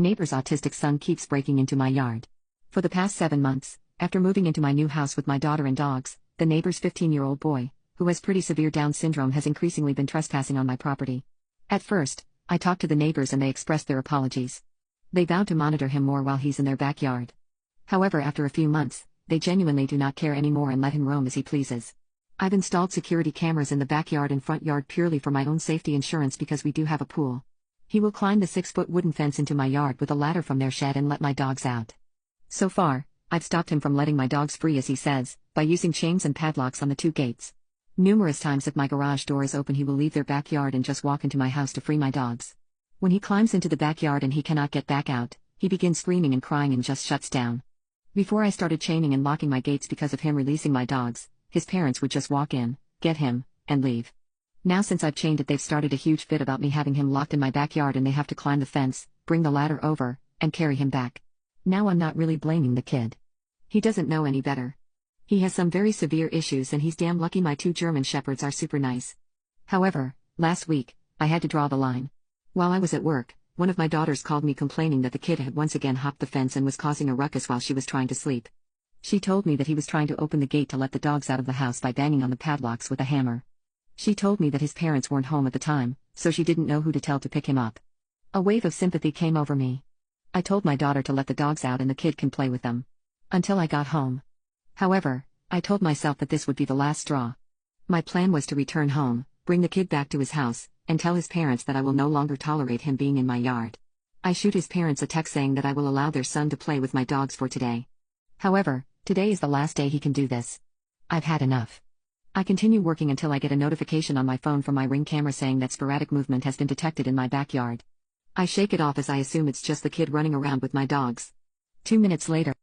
Neighbor's autistic son keeps breaking into my yard. For the past 7 months, after moving into my new house with my daughter and dogs, the neighbor's 15-year-old boy, who has pretty severe Down syndrome, has increasingly been trespassing on my property. At first, I talked to the neighbors and they expressed their apologies. They vowed to monitor him more while he's in their backyard. However, after a few months, they genuinely do not care anymore and let him roam as he pleases. I've installed security cameras in the backyard and front yard purely for my own safety insurance because we do have a pool. He will climb the 6-foot wooden fence into my yard with a ladder from their shed and let my dogs out. So far, I've stopped him from letting my dogs free, as he says, by using chains and padlocks on the 2 gates. Numerous times if my garage door is open, he will leave their backyard and just walk into my house to free my dogs. When he climbs into the backyard and he cannot get back out, he begins screaming and crying and just shuts down. Before I started chaining and locking my gates because of him releasing my dogs, his parents would just walk in, get him, and leave. Now since I've chained it, they've started a huge fit about me having him locked in my backyard and they have to climb the fence, bring the ladder over, and carry him back. Now I'm not really blaming the kid. He doesn't know any better. He has some very severe issues and he's damn lucky my 2 German Shepherds are super nice. However, last week, I had to draw the line. While I was at work, one of my daughters called me complaining that the kid had once again hopped the fence and was causing a ruckus while she was trying to sleep. She told me that he was trying to open the gate to let the dogs out of the house by banging on the padlocks with a hammer. She told me that his parents weren't home at the time, so she didn't know who to tell to pick him up. A wave of sympathy came over me. I told my daughter to let the dogs out and the kid can play with them. Until I got home. However, I told myself that this would be the last straw. My plan was to return home, bring the kid back to his house, and tell his parents that I will no longer tolerate him being in my yard. I shoot his parents a text saying that I will allow their son to play with my dogs for today. However, today is the last day he can do this. I've had enough. I continue working until I get a notification on my phone from my Ring camera saying that sporadic movement has been detected in my backyard. I shake it off as I assume it's just the kid running around with my dogs. 2 minutes later,